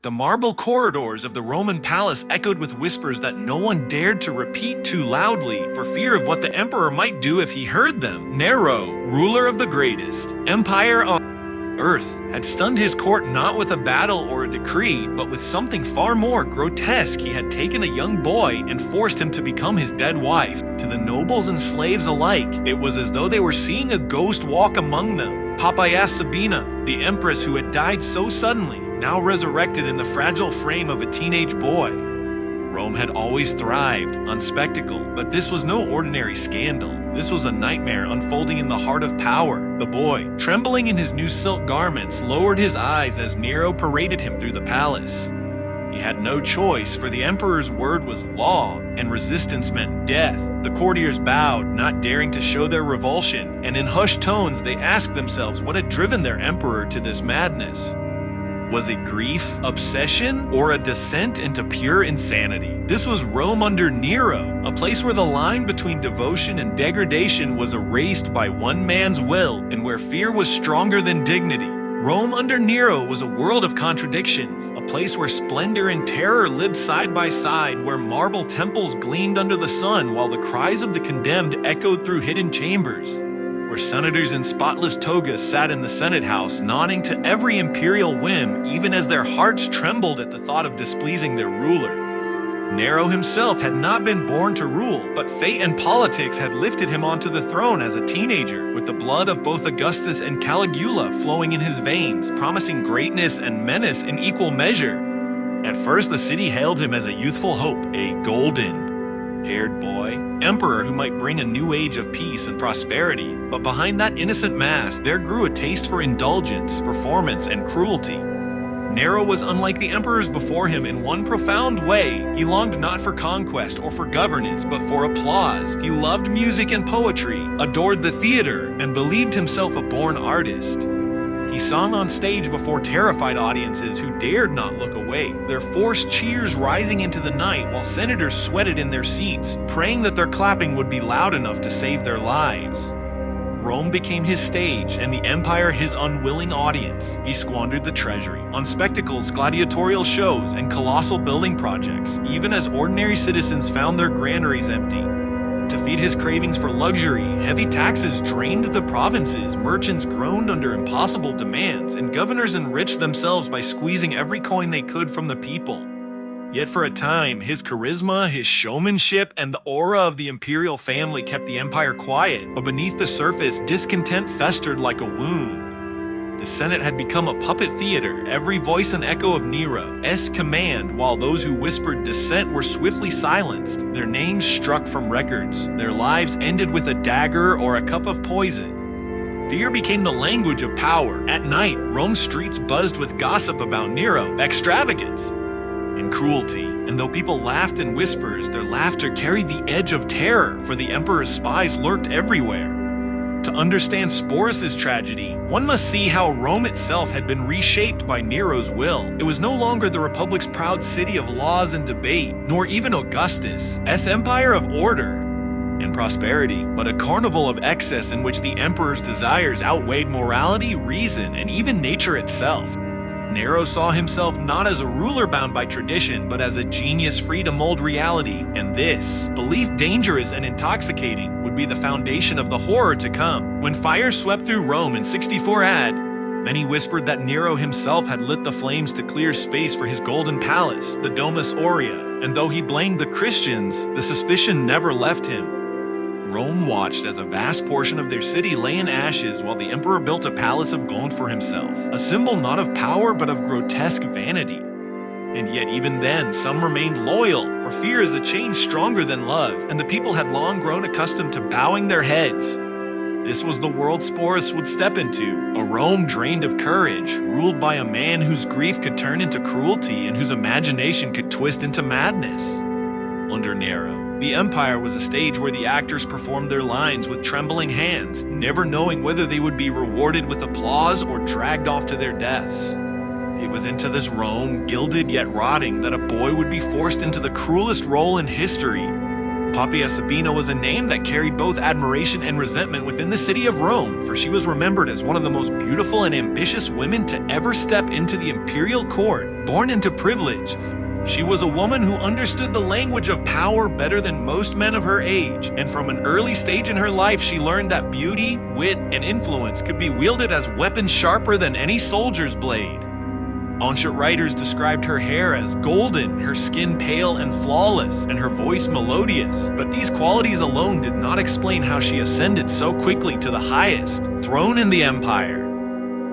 The marble corridors of the Roman palace echoed with whispers that no one dared to repeat too loudly for fear of what the emperor might do if he heard them. Nero, ruler of the greatest empire on Earth, had stunned his court not with a battle or a decree, but with something far more grotesque. He had taken a young boy and forced him to become his dead wife. To the nobles and slaves alike, it was as though they were seeing a ghost walk among them. Poppaea Sabina, the empress who had died so suddenly, now resurrected in the fragile frame of a teenage boy. Rome had always thrived on spectacle, but this was no ordinary scandal. This was a nightmare unfolding in the heart of power. The boy, trembling in his new silk garments, lowered his eyes as Nero paraded him through the palace. He had no choice, for the emperor's word was law, and resistance meant death. The courtiers bowed, not daring to show their revulsion, and in hushed tones they asked themselves what had driven their emperor to this madness. Was it grief, obsession, or a descent into pure insanity? This was Rome under Nero, a place where the line between devotion and degradation was erased by one man's will, and where fear was stronger than dignity. Rome under Nero was a world of contradictions, a place where splendor and terror lived side by side, where marble temples gleamed under the sun while the cries of the condemned echoed through hidden chambers, where senators in spotless togas sat in the Senate House, nodding to every imperial whim, even as their hearts trembled at the thought of displeasing their ruler. Nero himself had not been born to rule, but fate and politics had lifted him onto the throne as a teenager, with the blood of both Augustus and Caligula flowing in his veins, promising greatness and menace in equal measure. At first, the city hailed him as a youthful hope, a golden-haired boy, emperor who might bring a new age of peace and prosperity. But behind that innocent mask, there grew a taste for indulgence, performance, and cruelty. Nero was unlike the emperors before him in one profound way. He longed not for conquest or for governance, but for applause. He loved music and poetry, adored the theater, and believed himself a born artist. He sung on stage before terrified audiences who dared not look away, their forced cheers rising into the night while senators sweated in their seats, praying that their clapping would be loud enough to save their lives. Rome became his stage, and the empire his unwilling audience. He squandered the treasury on spectacles, gladiatorial shows, and colossal building projects, even as ordinary citizens found their granaries empty. To feed his cravings for luxury, heavy taxes drained the provinces, merchants groaned under impossible demands, and governors enriched themselves by squeezing every coin they could from the people. Yet for a time, his charisma, his showmanship, and the aura of the imperial family kept the empire quiet, but beneath the surface, discontent festered like a wound. The Senate had become a puppet theater, every voice an echo of Nero's command, while those who whispered dissent were swiftly silenced, their names struck from records, their lives ended with a dagger or a cup of poison. Fear became the language of power. At night, Rome's streets buzzed with gossip about Nero, extravagance, and cruelty. And though people laughed in whispers, their laughter carried the edge of terror, for the emperor's spies lurked everywhere. To understand Sporus' tragedy, one must see how Rome itself had been reshaped by Nero's will. It was no longer the Republic's proud city of laws and debate, nor even Augustus' empire of order and prosperity, but a carnival of excess in which the emperor's desires outweighed morality, reason, and even nature itself. Nero saw himself not as a ruler bound by tradition, but as a genius free to mold reality, and this, belief dangerous and intoxicating, would be the foundation of the horror to come. When fire swept through Rome in 64 AD, many whispered that Nero himself had lit the flames to clear space for his golden palace, the Domus Aurea, and though he blamed the Christians, the suspicion never left him. Rome watched as a vast portion of their city lay in ashes while the emperor built a palace of gold for himself, a symbol not of power but of grotesque vanity. And yet even then, some remained loyal, for fear is a chain stronger than love, and the people had long grown accustomed to bowing their heads. This was the world Sporus would step into, a Rome drained of courage, ruled by a man whose grief could turn into cruelty and whose imagination could twist into madness. Under Nero, the empire was a stage where the actors performed their lines with trembling hands, never knowing whether they would be rewarded with applause or dragged off to their deaths. It was into this Rome, gilded yet rotting, that a boy would be forced into the cruelest role in history. Poppaea Sabina was a name that carried both admiration and resentment within the city of Rome, for she was remembered as one of the most beautiful and ambitious women to ever step into the imperial court. Born into privilege, she was a woman who understood the language of power better than most men of her age, and from an early stage in her life she learned that beauty, wit, and influence could be wielded as weapons sharper than any soldier's blade. Ancient writers described her hair as golden, her skin pale and flawless, and her voice melodious, but these qualities alone did not explain how she ascended so quickly to the highest throne in the empire.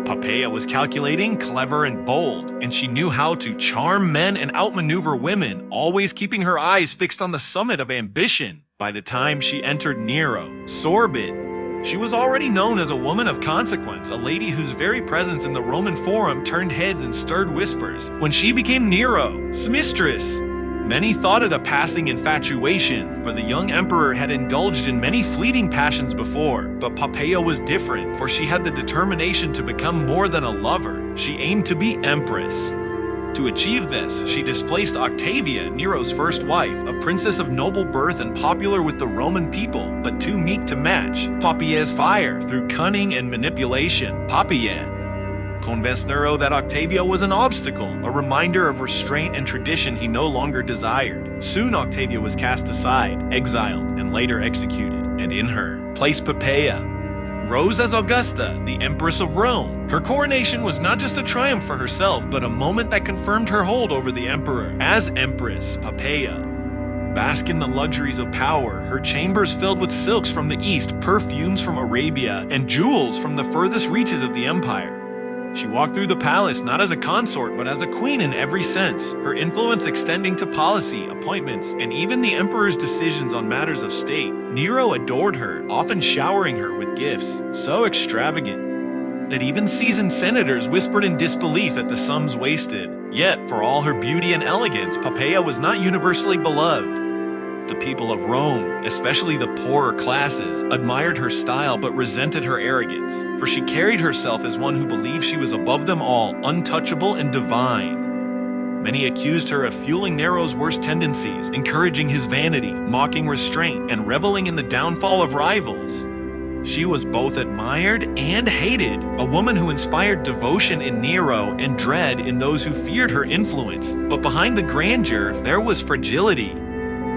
Poppaea was calculating, clever, and bold, and she knew how to charm men and outmaneuver women, always keeping her eyes fixed on the summit of ambition. By the time she entered Nero, Sorbet, she was already known as a woman of consequence, a lady whose very presence in the Roman Forum turned heads and stirred whispers. When she became Nero's mistress, many thought it a passing infatuation, for the young emperor had indulged in many fleeting passions before. But Poppaea was different, for she had the determination to become more than a lover. She aimed to be Empress. To achieve this, she displaced Octavia, Nero's first wife, a princess of noble birth and popular with the Roman people, but too meek to match Poppaea's fire. Through cunning and manipulation, Poppaea convinced Nero that Octavia was an obstacle, a reminder of restraint and tradition he no longer desired. Soon Octavia was cast aside, exiled, and later executed, and in her place Poppaea rose as Augusta, the Empress of Rome. Her coronation was not just a triumph for herself, but a moment that confirmed her hold over the emperor. As Empress, Poppaea basked in the luxuries of power, her chambers filled with silks from the east, perfumes from Arabia, and jewels from the furthest reaches of the empire. She walked through the palace not as a consort, but as a queen in every sense, her influence extending to policy, appointments, and even the emperor's decisions on matters of state. Nero adored her, often showering her with gifts so extravagant that even seasoned senators whispered in disbelief at the sums wasted. Yet, for all her beauty and elegance, Poppaea was not universally beloved. The people of Rome, especially the poorer classes, admired her style but resented her arrogance, for she carried herself as one who believed she was above them all, untouchable and divine. Many accused her of fueling Nero's worst tendencies, encouraging his vanity, mocking restraint, and reveling in the downfall of rivals. She was both admired and hated, a woman who inspired devotion in Nero and dread in those who feared her influence. But behind the grandeur, there was fragility.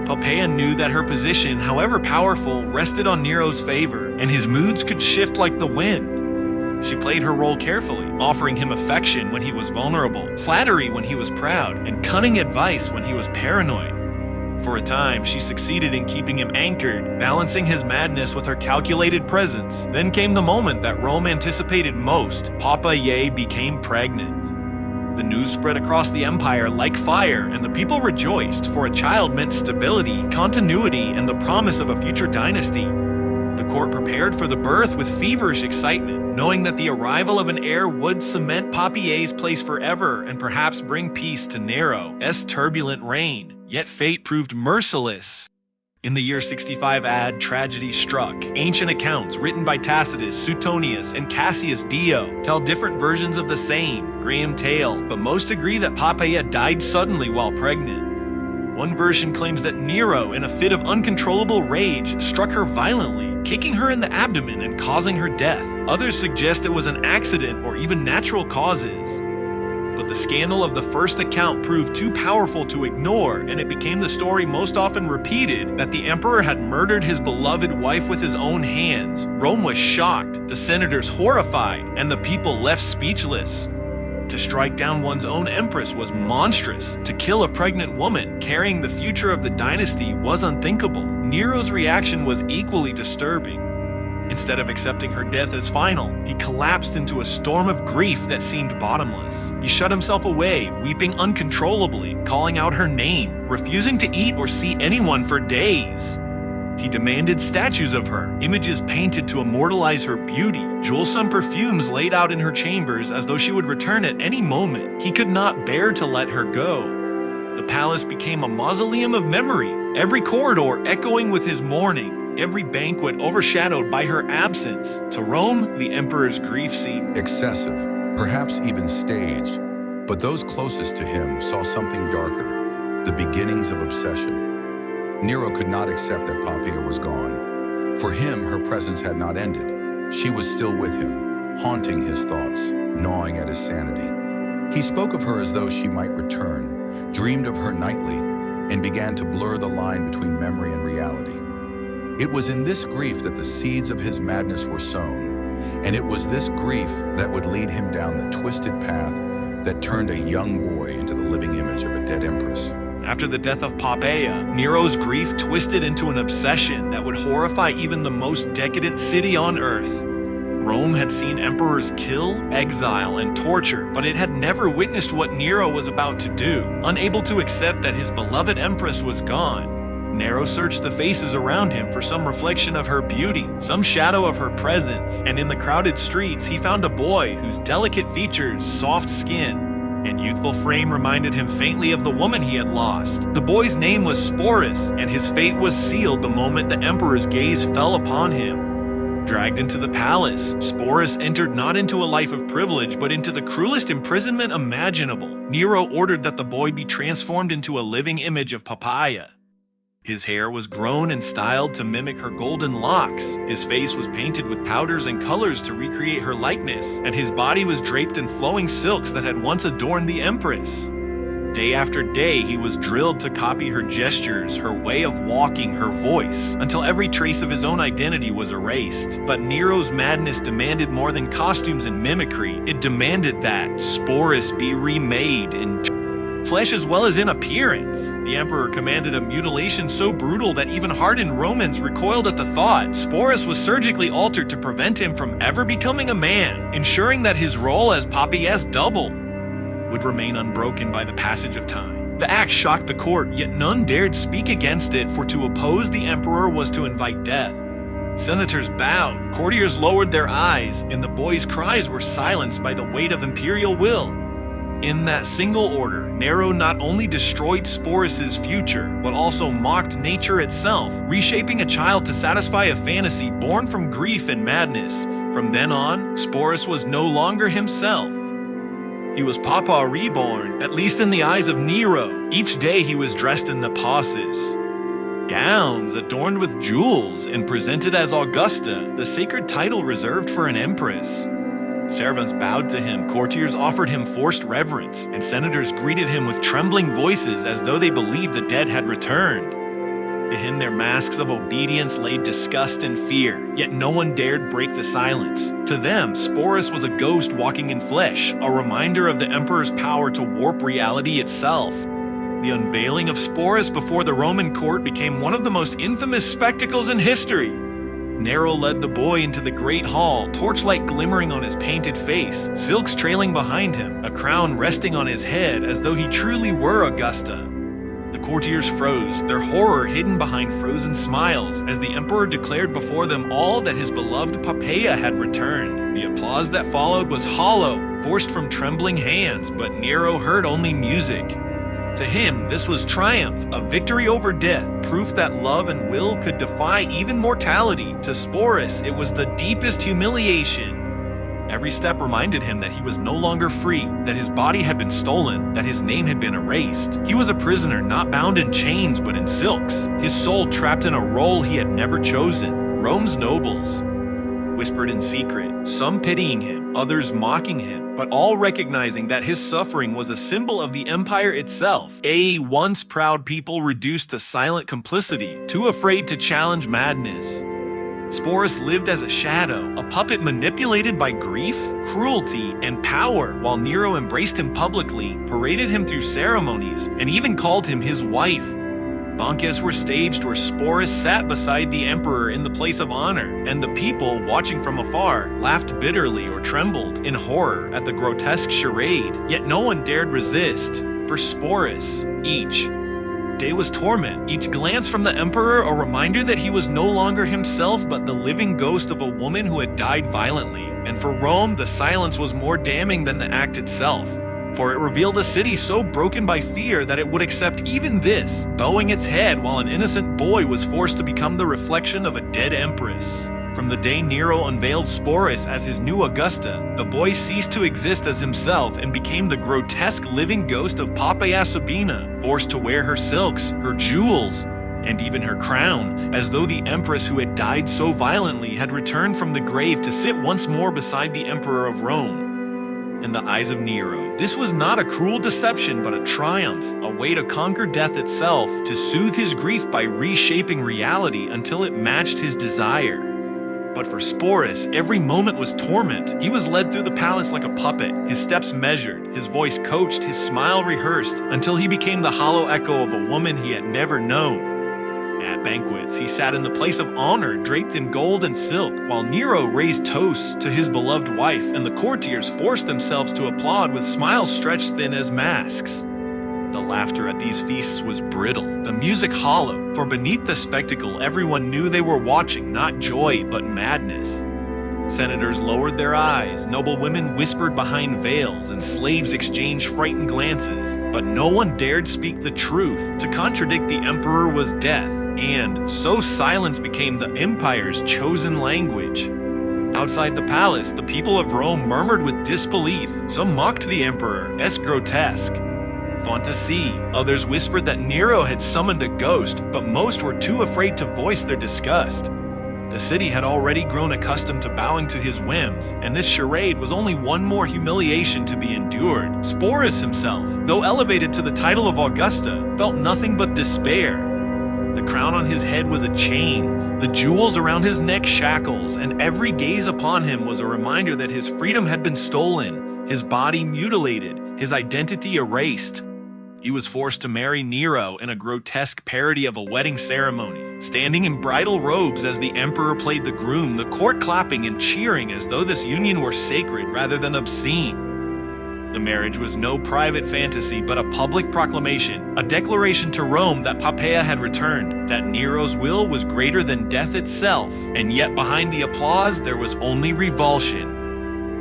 Poppaea knew that her position, however powerful, rested on Nero's favor, and his moods could shift like the wind. She played her role carefully, offering him affection when he was vulnerable, flattery when he was proud, and cunning advice when he was paranoid. For a time, she succeeded in keeping him anchored, balancing his madness with her calculated presence. Then came the moment that Rome anticipated most. Poppaea became pregnant. The news spread across the empire like fire, and the people rejoiced, for a child meant stability, continuity, and the promise of a future dynasty. The court prepared for the birth with feverish excitement, knowing that the arrival of an heir would cement Poppaea's place forever and perhaps bring peace to Nero's turbulent reign. Yet fate proved merciless. In the year 65 tragedy struck. Ancient accounts written by Tacitus, Suetonius, and Cassius Dio tell different versions of the same grim tale, but most agree that Poppaea died suddenly while pregnant. One version claims that Nero, in a fit of uncontrollable rage, struck her violently, kicking her in the abdomen and causing her death. Others suggest it was an accident or even natural causes. But the scandal of the first account proved too powerful to ignore, and it became the story most often repeated that the emperor had murdered his beloved wife with his own hands. Rome was shocked, the senators horrified, and the people left speechless. To strike down one's own empress was monstrous. To kill a pregnant woman carrying the future of the dynasty was unthinkable. Nero's reaction was equally disturbing. Instead of accepting her death as final, he collapsed into a storm of grief that seemed bottomless. He shut himself away, weeping uncontrollably, calling out her name, refusing to eat or see anyone for days. He demanded statues of her, images painted to immortalize her beauty, jewel-some perfumes laid out in her chambers as though she would return at any moment. He could not bear to let her go. The palace became a mausoleum of memory, every corridor echoing with his mourning, every banquet overshadowed by her absence. To Rome, the emperor's grief seemed excessive, perhaps even staged, but those closest to him saw something darker, the beginnings of obsession. Nero could not accept that Poppaea was gone. For him, her presence had not ended. She was still with him, haunting his thoughts, gnawing at his sanity. He spoke of her as though she might return, dreamed of her nightly, and began to blur the line between memory and reality. It was in this grief that the seeds of his madness were sown, and it was this grief that would lead him down the twisted path that turned a young boy into the living image of a dead empress. After the death of Poppaea, Nero's grief twisted into an obsession that would horrify even the most decadent city on earth. Rome had seen emperors kill, exile, and torture, but it had never witnessed what Nero was about to do. Unable to accept that his beloved empress was gone, Nero searched the faces around him for some reflection of her beauty, some shadow of her presence, and in the crowded streets he found a boy whose delicate features, soft skin, and youthful frame reminded him faintly of the woman he had lost. The boy's name was Sporus, and his fate was sealed the moment the emperor's gaze fell upon him. Dragged into the palace, Sporus entered not into a life of privilege, but into the cruelest imprisonment imaginable. Nero ordered that the boy be transformed into a living image of Poppaea. His hair was grown and styled to mimic her golden locks, his face was painted with powders and colors to recreate her likeness, and his body was draped in flowing silks that had once adorned the empress. Day after day, he was drilled to copy her gestures, her way of walking, her voice, until every trace of his own identity was erased. But Nero's madness demanded more than costumes and mimicry. It demanded that Sporus be remade in flesh as well as in appearance. The emperor commanded a mutilation so brutal that even hardened Romans recoiled at the thought. Sporus was surgically altered to prevent him from ever becoming a man, ensuring that his role as Poppaea's double would remain unbroken by the passage of time. The act shocked the court, yet none dared speak against it, for to oppose the emperor was to invite death. Senators bowed, courtiers lowered their eyes, and the boy's cries were silenced by the weight of imperial will. In that single order, Nero not only destroyed Sporus's future, but also mocked nature itself, reshaping a child to satisfy a fantasy born from grief and madness. From then on, Sporus was no longer himself. He was Poppaea reborn, at least in the eyes of Nero. Each day he was dressed in the pauses, gowns adorned with jewels and presented as Augusta, the sacred title reserved for an empress. Servants bowed to him, courtiers offered him forced reverence, and senators greeted him with trembling voices as though they believed the dead had returned. Behind their masks of obedience lay disgust and fear, yet no one dared break the silence. To them, Sporus was a ghost walking in flesh, a reminder of the emperor's power to warp reality itself. The unveiling of Sporus before the Roman court became one of the most infamous spectacles in history. Nero led the boy into the great hall, torchlight glimmering on his painted face, silks trailing behind him, a crown resting on his head as though he truly were Augusta. The courtiers froze, their horror hidden behind frozen smiles, as the emperor declared before them all that his beloved Poppaea had returned. The applause that followed was hollow, forced from trembling hands, but Nero heard only music. To him, this was triumph, a victory over death, proof that love and will could defy even mortality. To Sporus, it was the deepest humiliation. Every step reminded him that he was no longer free, that his body had been stolen, that his name had been erased. He was a prisoner, not bound in chains, but in silks, his soul trapped in a role he had never chosen. Rome's nobles whispered in secret, some pitying him, others mocking him, but all recognizing that his suffering was a symbol of the empire itself. A once proud people reduced to silent complicity, too afraid to challenge madness. Sporus lived as a shadow, a puppet manipulated by grief, cruelty, and power, while Nero embraced him publicly, paraded him through ceremonies, and even called him his wife. Banquets were staged where Sporus sat beside the emperor in the place of honor, and the people, watching from afar, laughed bitterly or trembled in horror at the grotesque charade, yet no one dared resist. For Sporus, each day was torment, each glance from the emperor a reminder that he was no longer himself but the living ghost of a woman who had died violently. And for Rome, the silence was more damning than the act itself, for it revealed a city so broken by fear that it would accept even this, bowing its head while an innocent boy was forced to become the reflection of a dead empress. From the day Nero unveiled Sporus as his new Augusta, the boy ceased to exist as himself and became the grotesque living ghost of Poppaea Sabina, forced to wear her silks, her jewels, and even her crown, as though the Empress who had died so violently had returned from the grave to sit once more beside the Emperor of Rome. In the eyes of Nero, this was not a cruel deception but a triumph, a way to conquer death itself, to soothe his grief by reshaping reality until it matched his desire. But for Sporus, every moment was torment. He was led through the palace like a puppet, his steps measured, his voice coached, his smile rehearsed, until he became the hollow echo of a woman he had never known. At banquets, he sat in the place of honor, draped in gold and silk, while Nero raised toasts to his beloved wife, and the courtiers forced themselves to applaud with smiles stretched thin as masks. The laughter at these feasts was brittle, the music hollow, for beneath the spectacle everyone knew they were watching not joy but madness. Senators lowered their eyes, noble women whispered behind veils, and slaves exchanged frightened glances, but no one dared speak the truth. To contradict the emperor was death, and so silence became the empire's chosen language. Outside the palace, the people of Rome murmured with disbelief. Some mocked the emperor, es grotesque. Fantasy. Others whispered that Nero had summoned a ghost, but most were too afraid to voice their disgust. The city had already grown accustomed to bowing to his whims, and this charade was only one more humiliation to be endured. Sporus himself, though elevated to the title of Augusta, felt nothing but despair. The crown on his head was a chain, the jewels around his neck shackles, and every gaze upon him was a reminder that his freedom had been stolen, his body mutilated, his identity erased. He was forced to marry Nero in a grotesque parody of a wedding ceremony, standing in bridal robes as the emperor played the groom, the court clapping and cheering as though this union were sacred rather than obscene. The marriage was no private fantasy but a public proclamation, a declaration to Rome that Poppaea had returned, that Nero's will was greater than death itself, and yet behind the applause there was only revulsion.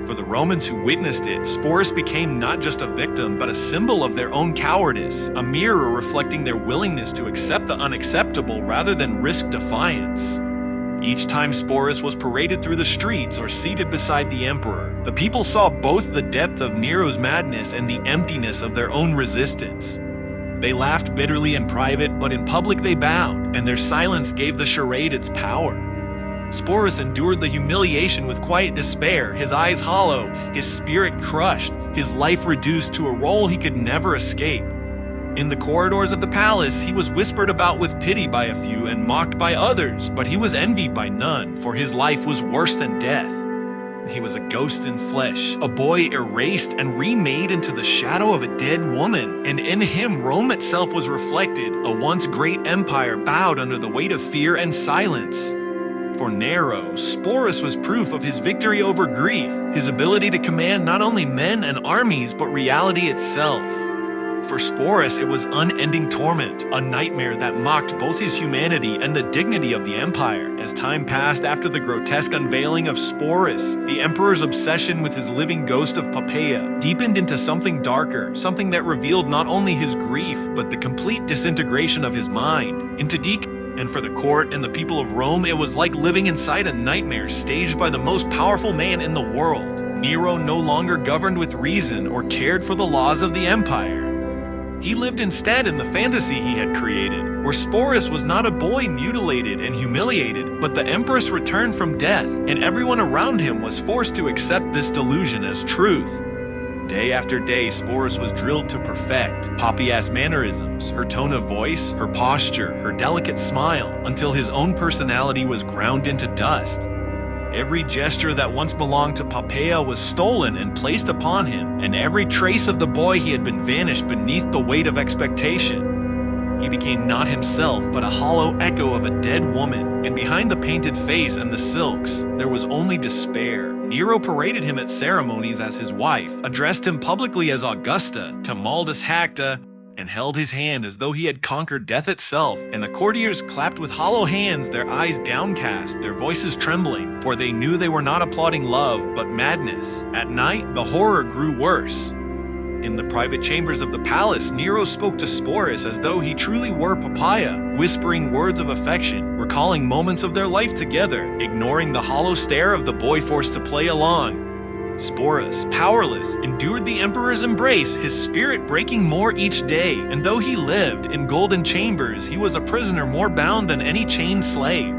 For the Romans who witnessed it, Sporus became not just a victim, but a symbol of their own cowardice, a mirror reflecting their willingness to accept the unacceptable rather than risk defiance. Each time Sporus was paraded through the streets or seated beside the emperor, the people saw both the depth of Nero's madness and the emptiness of their own resistance. They laughed bitterly in private, but in public they bowed, and their silence gave the charade its power. Sporus endured the humiliation with quiet despair, his eyes hollow, his spirit crushed, his life reduced to a role he could never escape. In the corridors of the palace, he was whispered about with pity by a few and mocked by others, but he was envied by none, for his life was worse than death. He was a ghost in flesh, a boy erased and remade into the shadow of a dead woman, and in him Rome itself was reflected, a once great empire bowed under the weight of fear and silence. For Nero, Sporus was proof of his victory over grief, his ability to command not only men and armies, but reality itself. For Sporus, it was unending torment, a nightmare that mocked both his humanity and the dignity of the empire. As time passed after the grotesque unveiling of Sporus, the emperor's obsession with his living ghost of Poppaea deepened into something darker, something that revealed not only his grief, but the complete disintegration of his mind, into decay. And for the court and the people of Rome, it was like living inside a nightmare staged by the most powerful man in the world. Nero no longer governed with reason or cared for the laws of the empire. He lived instead in the fantasy he had created, where Sporus was not a boy mutilated and humiliated, but the Empress returned from death, and everyone around him was forced to accept this delusion as truth. Day after day, Sporus was drilled to perfect Poppaea's mannerisms, her tone of voice, her posture, her delicate smile, until his own personality was ground into dust. Every gesture that once belonged to Poppaea was stolen and placed upon him, and every trace of the boy he had been vanished beneath the weight of expectation. He became not himself, but a hollow echo of a dead woman, and behind the painted face and the silks, there was only despair. Nero paraded him at ceremonies as his wife, addressed him publicly as Augusta, Tamaldus Hacta, and held his hand as though he had conquered death itself, and the courtiers clapped with hollow hands, their eyes downcast, their voices trembling, for they knew they were not applauding love, but madness. At night, the horror grew worse. In the private chambers of the palace, Nero spoke to Sporus as though he truly were Poppaea, whispering words of affection, recalling moments of their life together, ignoring the hollow stare of the boy forced to play along. Sporus, powerless, endured the emperor's embrace, his spirit breaking more each day, and though he lived in golden chambers, he was a prisoner more bound than any chained slave.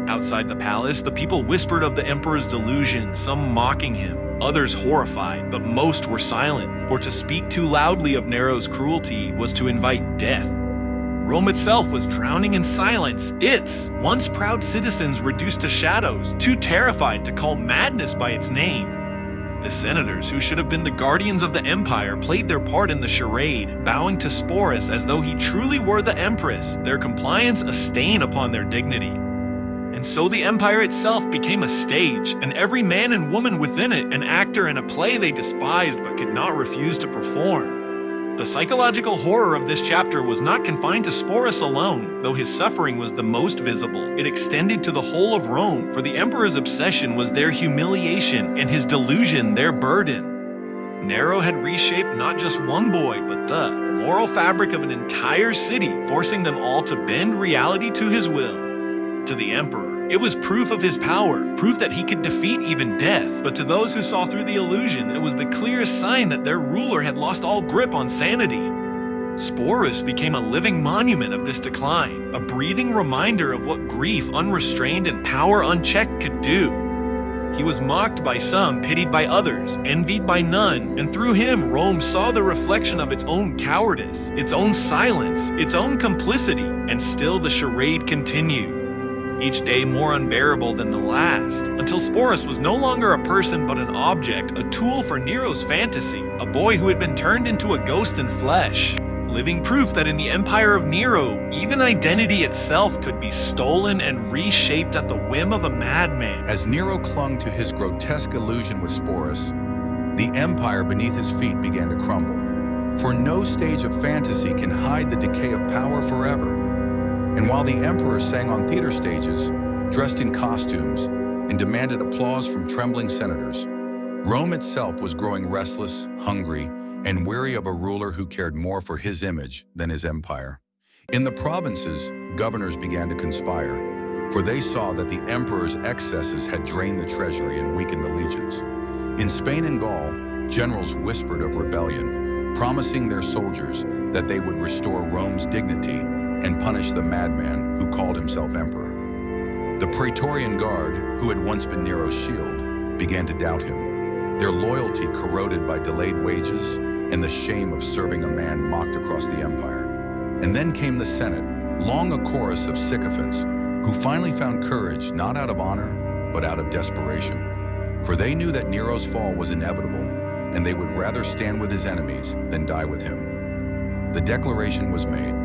Outside the palace, the people whispered of the emperor's delusion, some mocking him, others horrified, but most were silent, for to speak too loudly of Nero's cruelty was to invite death. Rome itself was drowning in silence, its once proud citizens reduced to shadows, too terrified to call madness by its name. The senators, who should have been the guardians of the empire, played their part in the charade, bowing to Sporus as though he truly were the Empress, their compliance a stain upon their dignity. And so the empire itself became a stage, and every man and woman within it an actor in a play they despised but could not refuse to perform. The psychological horror of this chapter was not confined to Sporus alone, though his suffering was the most visible. It extended to the whole of Rome, for the emperor's obsession was their humiliation and his delusion their burden. Nero had reshaped not just one boy, but the moral fabric of an entire city, forcing them all to bend reality to his will. To the emperor, it was proof of his power, proof that he could defeat even death, but to those who saw through the illusion, it was the clearest sign that their ruler had lost all grip on sanity. Sporus became a living monument of this decline, a breathing reminder of what grief unrestrained and power unchecked could do. He was mocked by some, pitied by others, envied by none, and through him Rome saw the reflection of its own cowardice, its own silence, its own complicity, and still the charade continued. Each day more unbearable than the last, until Sporus was no longer a person but an object, a tool for Nero's fantasy, a boy who had been turned into a ghost in flesh. Living proof that in the empire of Nero, even identity itself could be stolen and reshaped at the whim of a madman. As Nero clung to his grotesque illusion with Sporus, the empire beneath his feet began to crumble. For no stage of fantasy can hide the decay of power forever. And while the emperor sang on theater stages, dressed in costumes, and demanded applause from trembling senators, Rome itself was growing restless, hungry, and weary of a ruler who cared more for his image than his empire. In the provinces, governors began to conspire, for they saw that the emperor's excesses had drained the treasury and weakened the legions. In Spain and Gaul, generals whispered of rebellion, promising their soldiers that they would restore Rome's dignity and punish the madman who called himself emperor. The Praetorian Guard, who had once been Nero's shield, began to doubt him, their loyalty corroded by delayed wages and the shame of serving a man mocked across the empire. And then came the Senate, long a chorus of sycophants, who finally found courage not out of honor, but out of desperation. For they knew that Nero's fall was inevitable, and they would rather stand with his enemies than die with him. The declaration was made.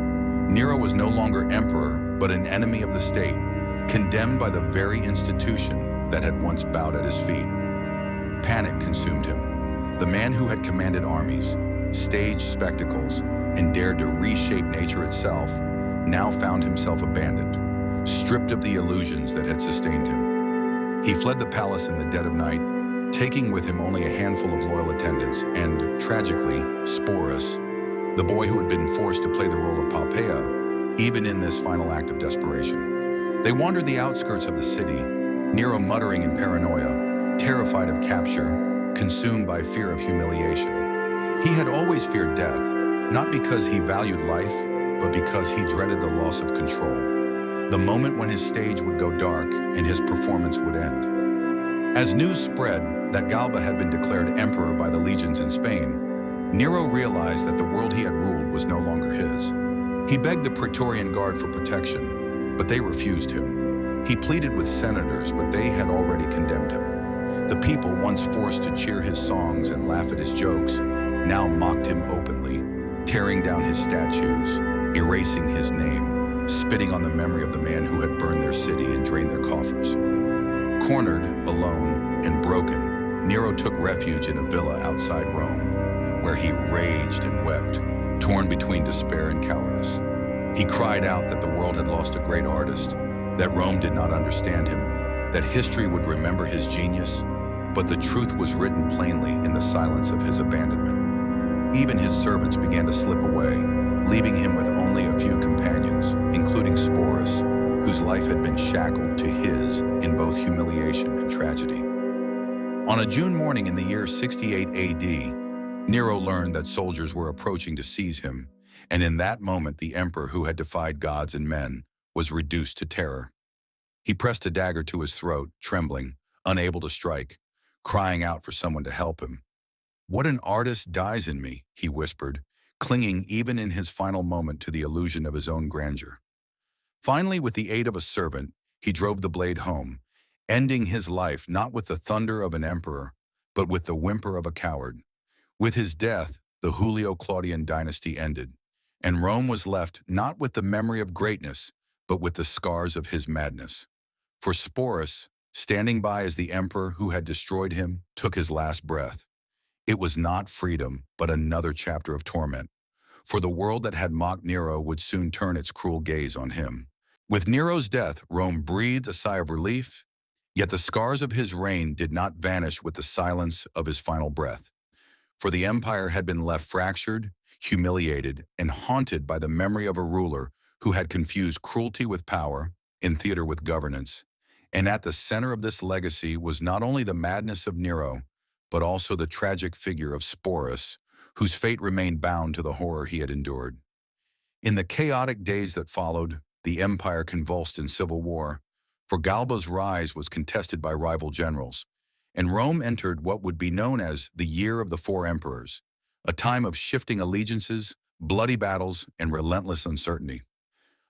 Nero was no longer emperor, but an enemy of the state, condemned by the very institution that had once bowed at his feet. Panic consumed him. The man who had commanded armies, staged spectacles, and dared to reshape nature itself, now found himself abandoned, stripped of the illusions that had sustained him. He fled the palace in the dead of night, taking with him only a handful of loyal attendants, and, tragically, Sporus, the boy who had been forced to play the role of Poppaea, even in this final act of desperation. They wandered the outskirts of the city, Nero muttering in paranoia, terrified of capture, consumed by fear of humiliation. He had always feared death, not because he valued life, but because he dreaded the loss of control, the moment when his stage would go dark and his performance would end. As news spread that Galba had been declared emperor by the legions in Spain, Nero realized that the world he had ruled was no longer his. He begged the Praetorian Guard for protection, but they refused him. He pleaded with senators, but they had already condemned him. The people, once forced to cheer his songs and laugh at his jokes, now mocked him openly, tearing down his statues, erasing his name, spitting on the memory of the man who had burned their city and drained their coffers. Cornered, alone, and broken, Nero took refuge in a villa outside Rome, where he raged and wept, torn between despair and cowardice. He cried out that the world had lost a great artist, that Rome did not understand him, that history would remember his genius, but the truth was written plainly in the silence of his abandonment. Even his servants began to slip away, leaving him with only a few companions, including Sporus, whose life had been shackled to his in both humiliation and tragedy. On a June morning in the year 68 AD, Nero learned that soldiers were approaching to seize him, and in that moment the emperor who had defied gods and men was reduced to terror. He pressed a dagger to his throat, trembling, unable to strike, crying out for someone to help him. "What an artist dies in me," he whispered, clinging even in his final moment to the illusion of his own grandeur. Finally, with the aid of a servant, he drove the blade home, ending his life not with the thunder of an emperor, but with the whimper of a coward. With his death, the Julio-Claudian dynasty ended, and Rome was left not with the memory of greatness, but with the scars of his madness. For Sporus, standing by as the emperor who had destroyed him, took his last breath. It was not freedom, but another chapter of torment. For the world that had mocked Nero would soon turn its cruel gaze on him. With Nero's death, Rome breathed a sigh of relief, yet the scars of his reign did not vanish with the silence of his final breath. For the empire had been left fractured, humiliated, and haunted by the memory of a ruler who had confused cruelty with power, in theater with governance. And at the center of this legacy was not only the madness of Nero, but also the tragic figure of Sporus, whose fate remained bound to the horror he had endured. In the chaotic days that followed, the empire convulsed in civil war, for Galba's rise was contested by rival generals, and Rome entered what would be known as the Year of the Four Emperors, a time of shifting allegiances, bloody battles, and relentless uncertainty.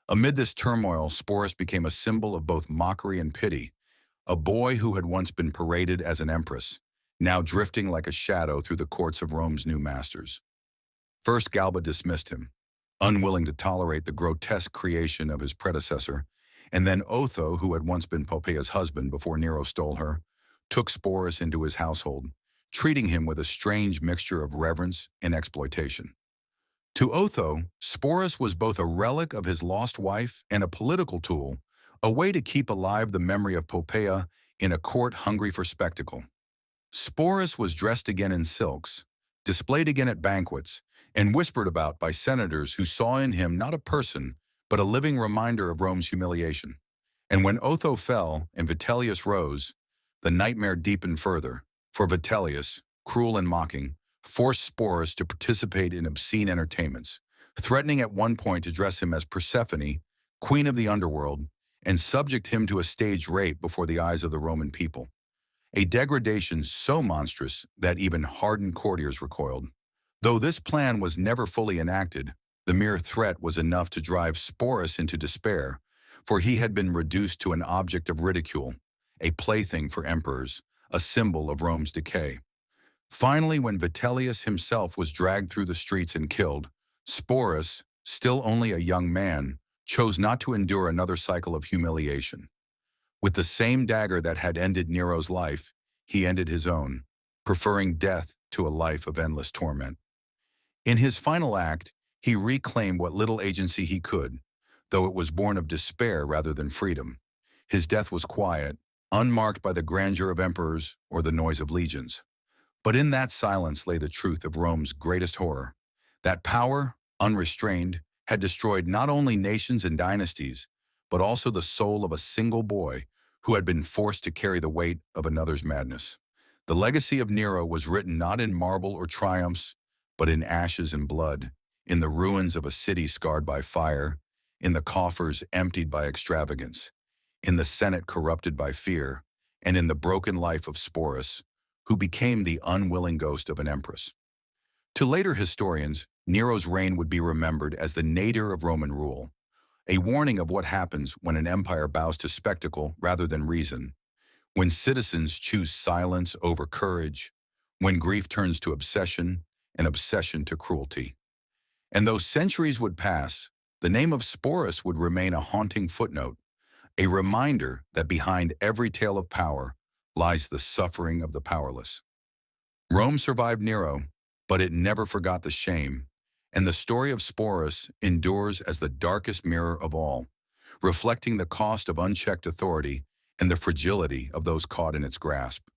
Amid this turmoil, Sporus became a symbol of both mockery and pity, a boy who had once been paraded as an empress, now drifting like a shadow through the courts of Rome's new masters. First, Galba dismissed him, unwilling to tolerate the grotesque creation of his predecessor, and then Otho, who had once been Poppaea's husband before Nero stole her, took Sporus into his household, treating him with a strange mixture of reverence and exploitation. To Otho, Sporus was both a relic of his lost wife and a political tool, a way to keep alive the memory of Poppaea in a court hungry for spectacle. Sporus was dressed again in silks, displayed again at banquets, and whispered about by senators who saw in him not a person, but a living reminder of Rome's humiliation. And when Otho fell and Vitellius rose, the nightmare deepened further, for Vitellius, cruel and mocking, forced Sporus to participate in obscene entertainments, threatening at one point to dress him as Persephone, queen of the underworld, and subject him to a staged rape before the eyes of the Roman people. A degradation so monstrous that even hardened courtiers recoiled. Though this plan was never fully enacted, the mere threat was enough to drive Sporus into despair, for he had been reduced to an object of ridicule, a plaything for emperors, a symbol of Rome's decay. Finally, when Vitellius himself was dragged through the streets and killed, Sporus, still only a young man, chose not to endure another cycle of humiliation. With the same dagger that had ended Nero's life, he ended his own, preferring death to a life of endless torment. In his final act, he reclaimed what little agency he could, though it was born of despair rather than freedom. His death was quiet, unmarked by the grandeur of emperors or the noise of legions. But in that silence lay the truth of Rome's greatest horror, that power, unrestrained, had destroyed not only nations and dynasties, but also the soul of a single boy who had been forced to carry the weight of another's madness. The legacy of Nero was written not in marble or triumphs, but in ashes and blood, in the ruins of a city scarred by fire, in the coffers emptied by extravagance, in the Senate corrupted by fear, and in the broken life of Sporus, who became the unwilling ghost of an empress. To later historians, Nero's reign would be remembered as the nadir of Roman rule, a warning of what happens when an empire bows to spectacle rather than reason, when citizens choose silence over courage, when grief turns to obsession and obsession to cruelty. And though centuries would pass, the name of Sporus would remain a haunting footnote, a reminder that behind every tale of power lies the suffering of the powerless. Rome survived Nero, but it never forgot the shame, and the story of Sporus endures as the darkest mirror of all, reflecting the cost of unchecked authority and the fragility of those caught in its grasp.